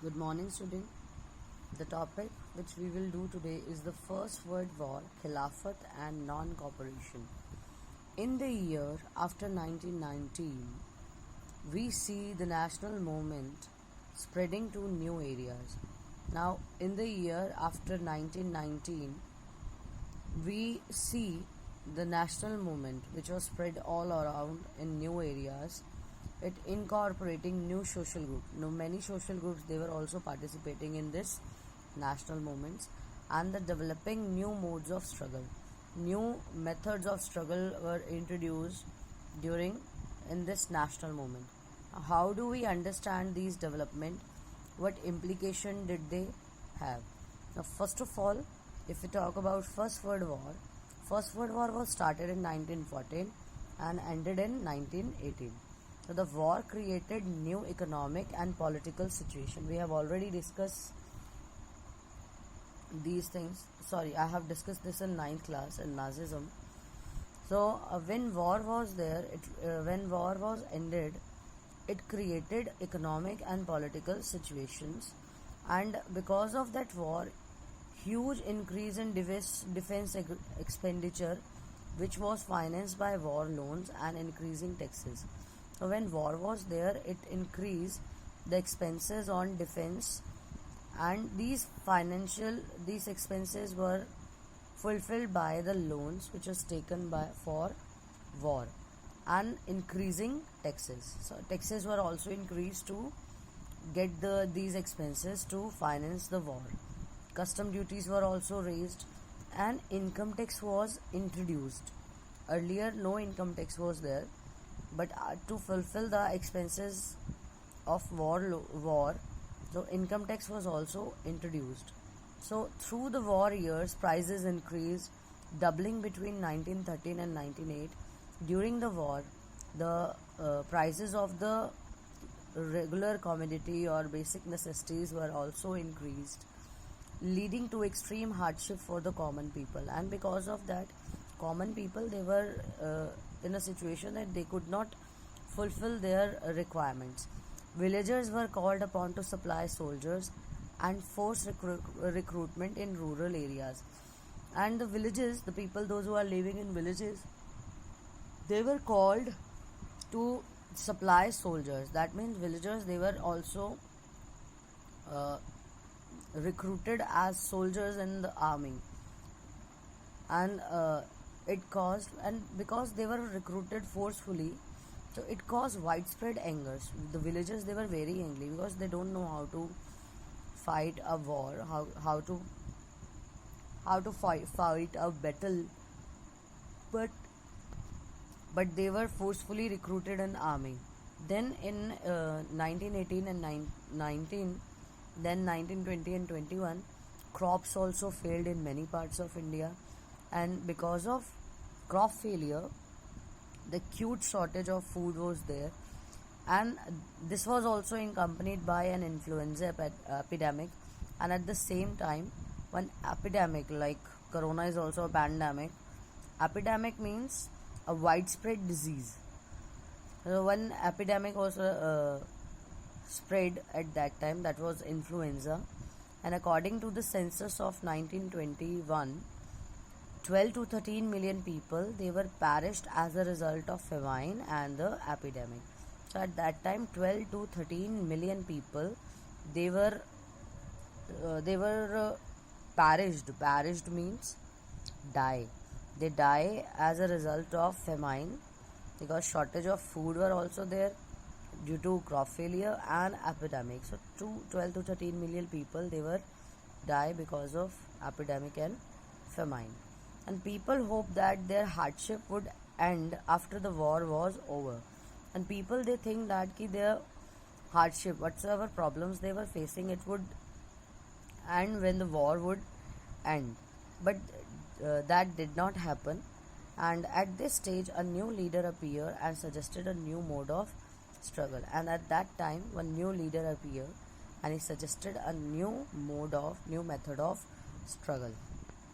Good morning, student. The topic which we will do today is the First World War, Khilafat and non-cooperation. In the year after 1919, we see the national movement spreading to new areas. Now, in the year after 1919, we see the national movement which was spread all around in new areas, it incorporating new social groups. Now many social groups, they were also participating in this national movements, and the developing new modes of struggle. New methods of struggle were introduced during in this national movement. How do we understand these development? What implication did they have? Now, first of all, if we talk about First World War, First World War was started in 1914 and ended in 1918. So the war created new economic and political situation. We have already discussed these things. Sorry, I have discussed this in 9th class in Nazism. So when war was there, when war was ended, it created economic and political situations, and because of that war, huge increase in defense expenditure, which was financed by war loans and increasing taxes. So when war was there, it increased the expenses on defense, and these expenses were fulfilled by the loans which was taken for war and increasing taxes. So taxes were also increased to get these expenses to finance the war. Custom duties were also raised and income tax was introduced. Earlier no income tax was there, but to fulfill the expenses of war, so income tax was also introduced. So through the war years, prices increased, doubling between 1913 and 1908. During the war, the prices of the regular commodity or basic necessities were also increased, leading to extreme hardship for the common people. And because of that, common people, they were in a situation that they could not fulfill their requirements. Villagers were called upon to supply soldiers and force recruitment in rural areas. And the villages, the people, those who are living in villages, they were called to supply soldiers. That means villagers, they were also recruited as soldiers in the army, and it caused, and because they were recruited forcefully, so it caused widespread anger. The villagers, they were very angry because they don't know how to fight a war, how to fight a battle, but they were forcefully recruited in army. Then in 1918 and 1920 and 21, crops also failed in many parts of India, and because of crop failure, the acute shortage of food was there, and this was also accompanied by an influenza epidemic. And at the same time, one epidemic like corona is also a pandemic. Epidemic means a widespread disease. So one epidemic was spread at that time, that was influenza, and according to the census of 1921, 12 to 13 million people, they were perished as a result of famine and the epidemic. So at that time, 12 to 13 million people, they were perished means die. They die as a result of famine, because shortage of food were also there due to crop failure and epidemic. So 12 to 13 million people, they were die because of epidemic and famine. And people hoped that their hardship would end after the war was over. And people, they think that their hardship, whatsoever problems they were facing, it would end when the war would end. But that did not happen. And at this stage, a new leader appeared and suggested a new mode of struggle. And at that time, one new leader appeared and he suggested a new method of struggle.